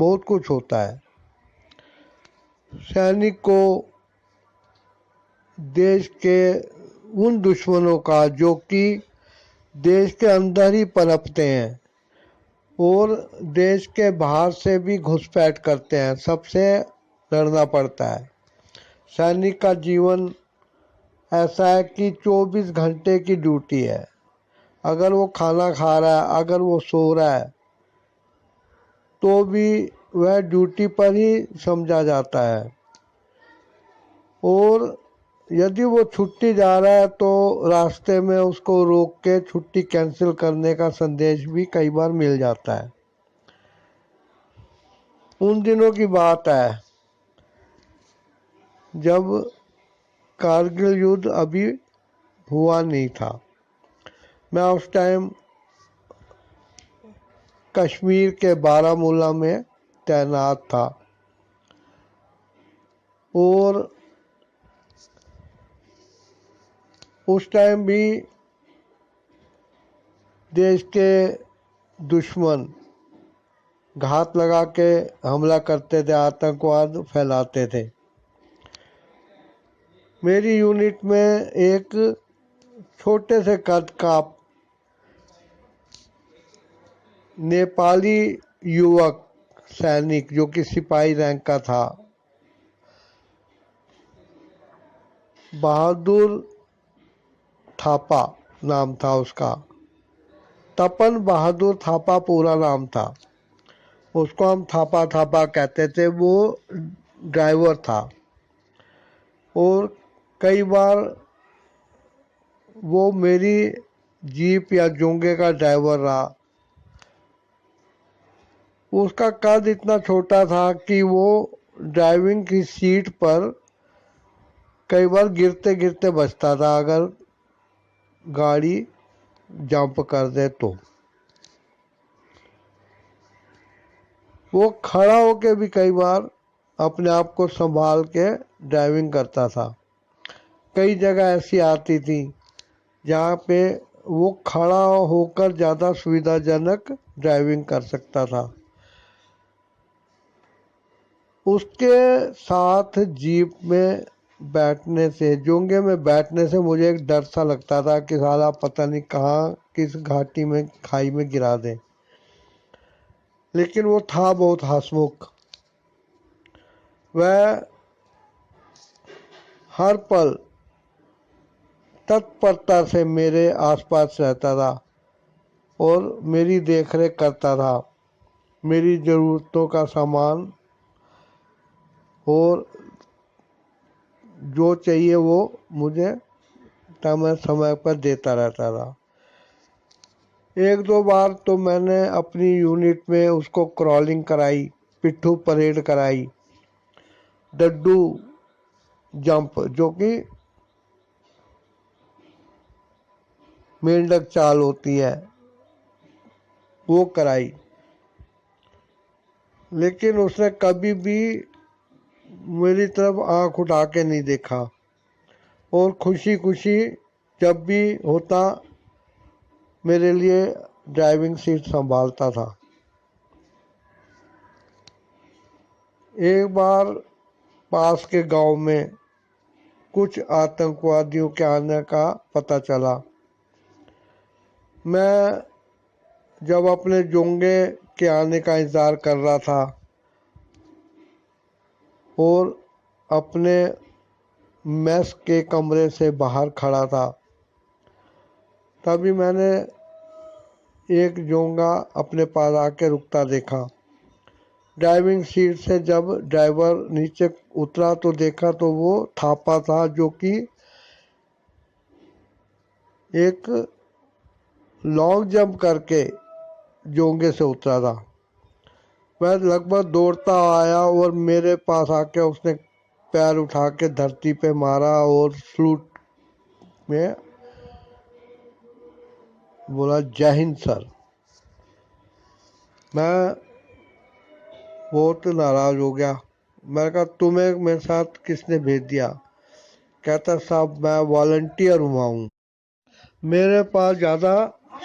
बहुत कुछ होता है। सैनिक को देश के उन दुश्मनों का जो कि देश के अंदर ही पनपते हैं और देश के बाहर से भी घुसपैठ करते हैं, सबसे लड़ना पड़ता है। सैनिक का जीवन ऐसा है कि 24 घंटे की ड्यूटी है। अगर वो खाना खा रहा है, अगर वो सो रहा है, तो भी वह ड्यूटी पर ही समझा जाता है। और यदि वो छुट्टी जा रहा है तो रास्ते में उसको रोक के छुट्टी कैंसिल करने का संदेश भी कई बार मिल जाता है। उन दिनों की बात है जब कारगिल युद्ध अभी हुआ नहीं था। मैं उस टाइम कश्मीर के बारामूला में तैनात था और उस टाइम भी देश के दुश्मन घात लगा के हमला करते थे, आतंकवाद फैलाते थे। मेरी यूनिट में एक छोटे से कद का नेपाली युवक सैनिक जो कि सिपाही रैंक का था, बहादुर थापा नाम था उसका, तपन बहादुर थापा पूरा नाम था। उसको हम थापा थापा कहते थे। वो ड्राइवर था और कई बार वो मेरी जीप या जोंगे का ड्राइवर रहा। उसका कद इतना छोटा था कि वो ड्राइविंग की सीट पर कई बार गिरते गिरते बचता था अगर गाड़ी जंप कर दे तो। वो खड़ा होके भी कई बार अपने आप को संभाल के ड्राइविंग करता था। कई जगह ऐसी आती थी जहाँ पे वो खड़ा होकर ज़्यादा सुविधाजनक ड्राइविंग कर सकता था। उसके साथ जीप में बैठने से, जोंगे में बैठने से मुझे एक डर सा लगता था कि साला पता नहीं कहाँ किस घाटी में खाई में गिरा दे। लेकिन वो था बहुत हंसमुख। वह हर पल तत्परता से मेरे आसपास रहता था और मेरी देखरेख करता था। मेरी ज़रूरतों का सामान और जो चाहिए वो मुझे समय समय पर देता रहता था। एक दो बार तो मैंने अपनी यूनिट में उसको क्रॉलिंग कराई, पिट्ठू परेड कराई, डड्डू जंप जो कि मेंढक चाल होती है वो कराई। लेकिन उसने कभी भी मेरी तरफ आंख उठा के नहीं देखा और खुशी खुशी जब भी होता मेरे लिए ड्राइविंग सीट संभालता था। एक बार पास के गांव में कुछ आतंकवादियों के आने का पता चला। मैं जब अपने जोंगे के आने का इंतज़ार कर रहा था और अपने मेस के कमरे से बाहर खड़ा था, तभी मैंने एक जोंगा अपने पास आके रुकता देखा। ड्राइविंग सीट से जब ड्राइवर नीचे उतरा तो देखा तो वो थापा था जो कि एक लॉन्ग जंप करके जोंगे से उतरा था। वह लगभग दौड़ता आया और मेरे पास आके उसने पैर उठा के धरती पे मारा और सलूट में बोला, जय हिंद सर। मैं बहुत नाराज हो गया। मैंने कहा, तुम्हें मेरे साथ किसने भेज दिया? कहता, साहब मैं वॉलंटियर हुआ हूँ। मेरे पास ज़्यादा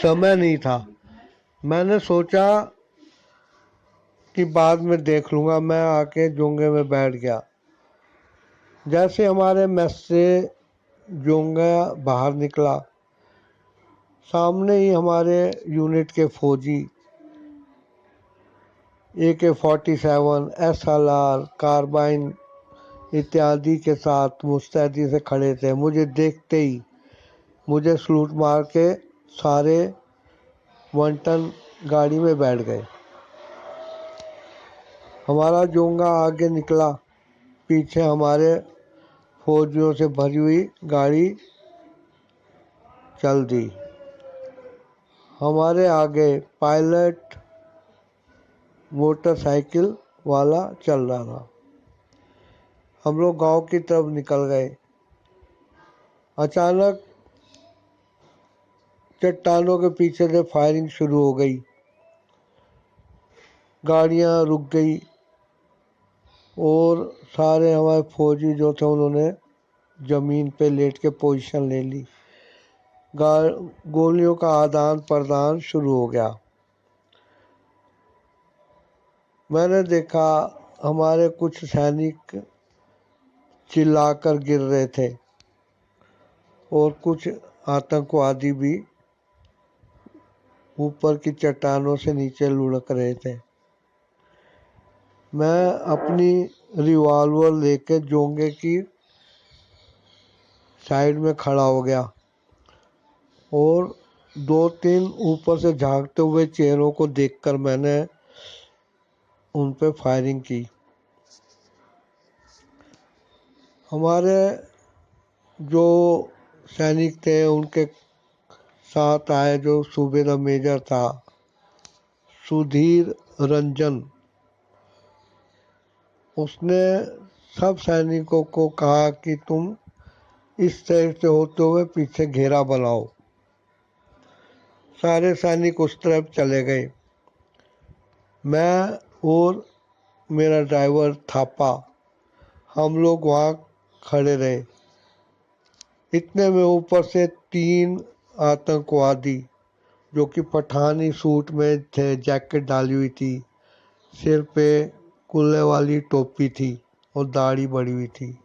समय नहीं था। मैंने सोचा कि बाद में देख लूँगा, मैं आके जोंगे में बैठ गया। जैसे हमारे मेस से जोंगा बाहर निकला, सामने ही हमारे यूनिट के फौजी AK-47, SLR, कार्बाइन इत्यादि के साथ मुस्तैदी से खड़े थे। मुझे देखते ही मुझे सलूट मार के सारे 1 टन गाड़ी में बैठ गए। हमारा जोंगा आगे निकला, पीछे हमारे फौजियों से भरी हुई गाड़ी चल दी। हमारे आगे पायलट मोटरसाइकिल वाला चल रहा था। हम लोग गांव की तरफ निकल गए। अचानक चट्टानों के पीछे से फायरिंग शुरू हो गई। गाड़ियां रुक गई और सारे हमारे फौजी जो थे उन्होंने ज़मीन पे लेट के पोजीशन ले ली। गोलियों का आदान प्रदान शुरू हो गया। मैंने देखा हमारे कुछ सैनिक चिल्लाकर गिर रहे थे और कुछ आतंकवादी भी ऊपर की चट्टानों से नीचे लुढ़क रहे थे। मैं अपनी रिवॉल्वर लेके जोंगे की साइड में खड़ा हो गया और 2-3 ऊपर से झांकते हुए चेहरों को देखकर मैंने उन पे फायरिंग की। हमारे जो सैनिक थे उनके साथ आए जो सूबेदार मेजर था सुधीर रंजन, उसने सब सैनिकों को कहा कि तुम इस साइड से होते हुए पीछे घेरा बनाओ। सारे सैनिक उस तरफ चले गए। मैं और मेरा ड्राइवर थापा हम लोग वहाँ खड़े रहे। इतने में ऊपर से 3 आतंकवादी जो कि पठानी सूट में थे, जैकेट डाली हुई थी, सिर पे कुल्ले वाली टोपी थी और दाढ़ी बढ़ी हुई थी,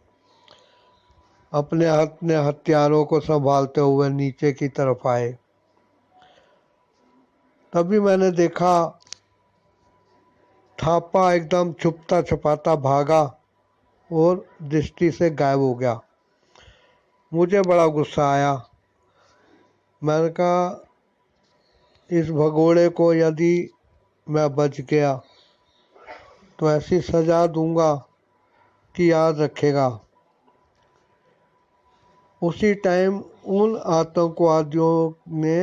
अपने हथियारों को संभालते हुए नीचे की तरफ आए। तभी मैंने देखा थापा एकदम छुपता छुपाता भागा और दृष्टि से गायब हो गया। मुझे बड़ा गुस्सा आया। मैंने कहा इस भगोड़े को यदि मैं बच गया तो ऐसी सजा दूंगा कि याद रखेगा। उसी टाइम उन आतंकवादियों ने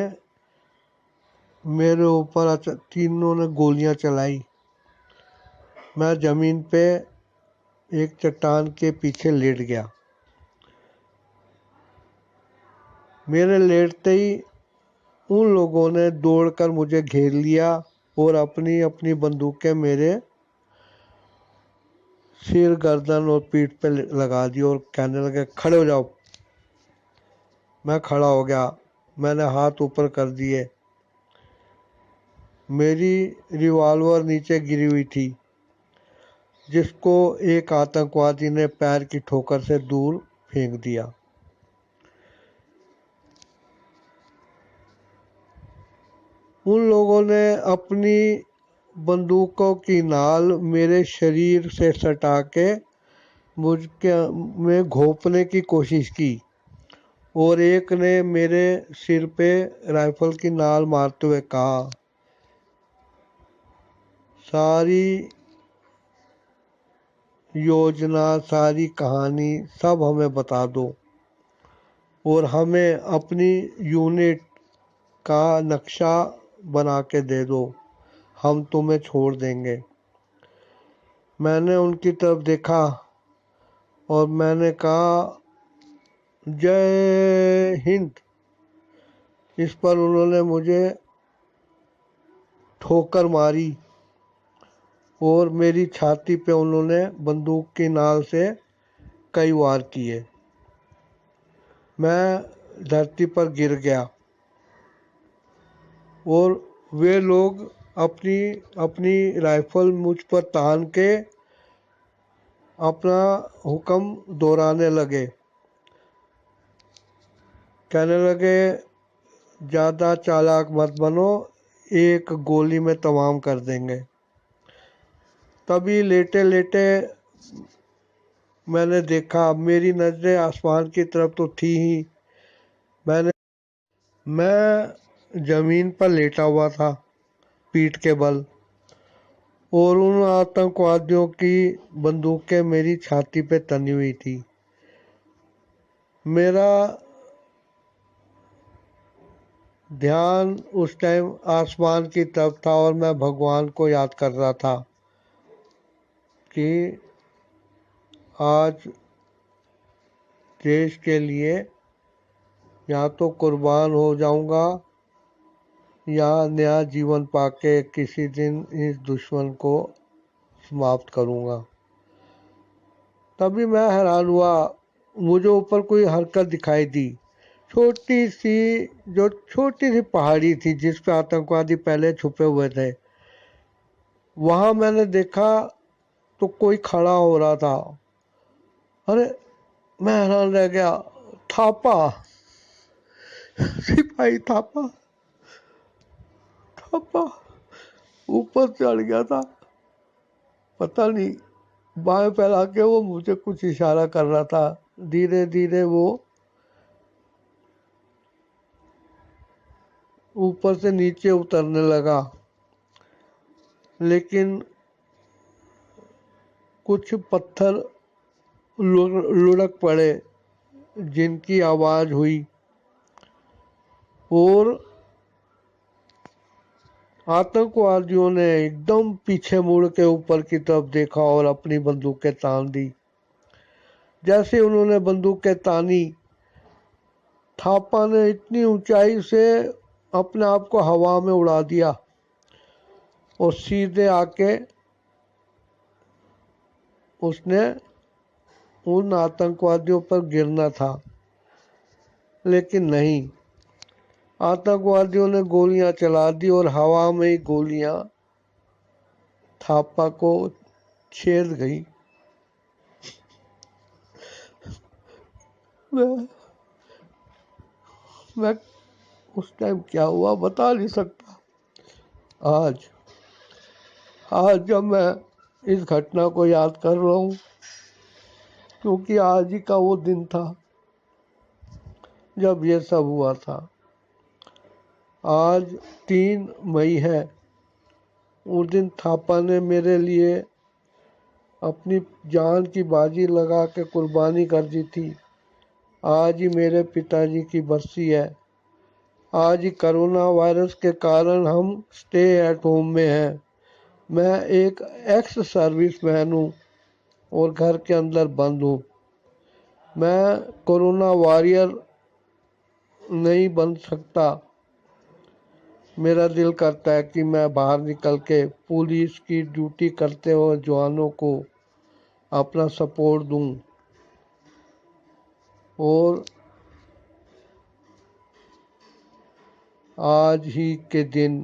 मेरे ऊपर तीनों ने गोलियां चलाई। मैं ज़मीन पे एक चट्टान के पीछे लेट गया। मेरे लेटते ही उन लोगों ने दौड़कर मुझे घेर लिया और अपनी अपनी बंदूकें मेरे सिर, गर्दन और पीठ पे लगा दी और कहने लगे खड़े हो जाओ। मैं खड़ा हो गया। मैंने हाथ ऊपर कर दिए। मेरी रिवॉल्वर नीचे गिरी हुई थी जिसको एक आतंकवादी ने पैर की ठोकर से दूर फेंक दिया। उन लोगों ने अपनी बंदूकों की नाल मेरे शरीर से सटा के मुझके में घोंपने की कोशिश की और एक ने मेरे सिर पे राइफल की नाल मारते हुए कहा सारी योजना, सारी कहानी सब हमें बता दो और हमें अपनी यूनिट का नक्शा बना के दे दो, हम तुम्हें छोड़ देंगे। मैंने उनकी तरफ देखा और मैंने कहा जय हिंद। इस पर उन्होंने मुझे ठोकर मारी और मेरी छाती पे उन्होंने बंदूक की नाल से कई वार किए। मैं धरती पर गिर गया और वे लोग अपनी अपनी राइफल मुझ पर तान के अपना हुक्म दोहराने लगे। कहने लगे, ज़्यादा चालाक मत बनो, एक गोली में तमाम कर देंगे। तभी लेटे लेटे मैंने देखा, मेरी नज़रें आसमान की तरफ तो थी ही। मैं ज़मीन पर लेटा हुआ था, पीठ के बल, और उन आतंकवादियों की बंदूकें मेरी छाती पे तनी हुई थी। मेरा ध्यान उस टाइम आसमान की तरफ था और मैं भगवान को याद कर रहा था कि आज देश के लिए या तो कुर्बान हो जाऊंगा या नया जीवन पाके किसी दिन इस दुश्मन को समाप्त करूंगा। तभी मैं हैरान हुआ, मुझे ऊपर कोई हरकत दिखाई दी। छोटी सी जो छोटी सी पहाड़ी थी जिस पे आतंकवादी पहले छुपे हुए थे, वहां मैंने देखा तो कोई खड़ा हो रहा था। अरे, मैं हैरान रह गया। थापा, सिपाही थापा, थापा ऊपर चढ़ गया था। पता नहीं, बाएं फैला के वो मुझे कुछ इशारा कर रहा था। धीरे धीरे वो ऊपर से नीचे उतरने लगा, लेकिन कुछ पत्थर लुढ़क पड़े जिनकी आवाज हुई, और आतंकवादियों ने एकदम पीछे मुड़ के ऊपर की तरफ देखा और अपनी बंदूकें तान दी। जैसे उन्होंने बंदूकें तानी, थापा ने इतनी ऊंचाई से अपने आप को हवा में उड़ा दिया और सीधे आके उसने उन आतंकवादियों पर गिरना था, लेकिन नहीं, आतंकवादियों ने गोलियां चला दी और हवा में ही गोलियां थापा को छेद गई। मैं उस टाइम क्या हुआ बता नहीं सकता। आज आज जब मैं इस घटना को याद कर रहा हूँ, क्योंकि आज ही का वो दिन था जब ये सब हुआ था। आज 3 मई है। उस दिन थापा ने मेरे लिए अपनी जान की बाजी लगा के कुर्बानी कर दी थी। आज ही मेरे पिताजी की बरसी है। आज ही कोरोना वायरस के कारण हम स्टे एट होम में हैं। मैं एक एक्स सर्विस मैन हूँ और घर के अंदर बंद हूँ। मैं कोरोना वॉरियर नहीं बन सकता। मेरा दिल करता है कि मैं बाहर निकल के पुलिस की ड्यूटी करते हुए जवानों को अपना सपोर्ट दूं, और आज ही के दिन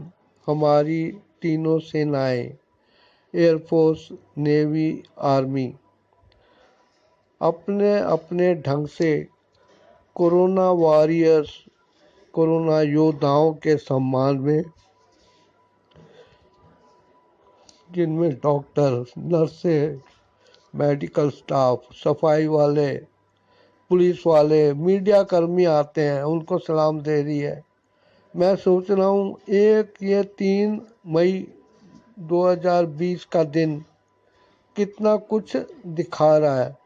हमारी तीनों सेनाएं, एयरफोर्स, नेवी, आर्मी, अपने अपने ढंग से कोरोना वॉरियर्स, कोरोना योद्धाओं के सम्मान में, जिनमें डॉक्टर, नर्सें, मेडिकल स्टाफ, सफाई वाले, पुलिस वाले, मीडिया कर्मी आते हैं, उनको सलाम दे रही है। मैं सोच रहा हूँ एक ये 3 मई 2020 का दिन कितना कुछ दिखा रहा है।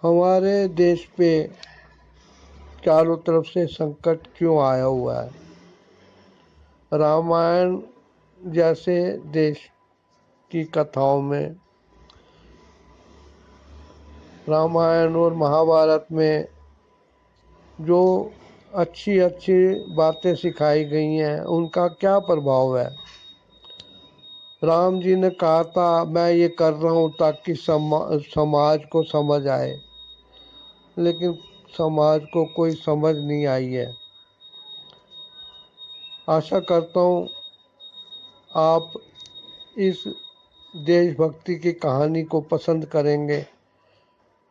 हमारे देश पे चारों तरफ से संकट क्यों आया हुआ है। रामायण जैसे देश की कथाओं में, रामायण और महाभारत में जो अच्छी अच्छी बातें सिखाई गई हैं, उनका क्या प्रभाव है। राम जी ने कहा था, मैं ये कर रहा हूँ ताकि समाज को समझ आए, लेकिन समाज को कोई समझ नहीं आई है। आशा करता हूँ आप इस देशभक्ति की कहानी को पसंद करेंगे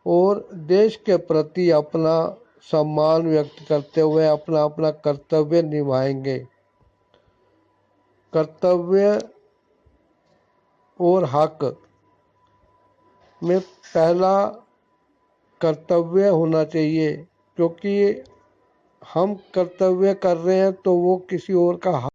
और देश के प्रति अपना सम्मान व्यक्त करते हुए अपना अपना कर्तव्य निभाएंगे। कर्तव्य और हक में पहला कर्तव्य होना चाहिए, क्योंकि हम कर्तव्य कर रहे हैं तो वो किसी और का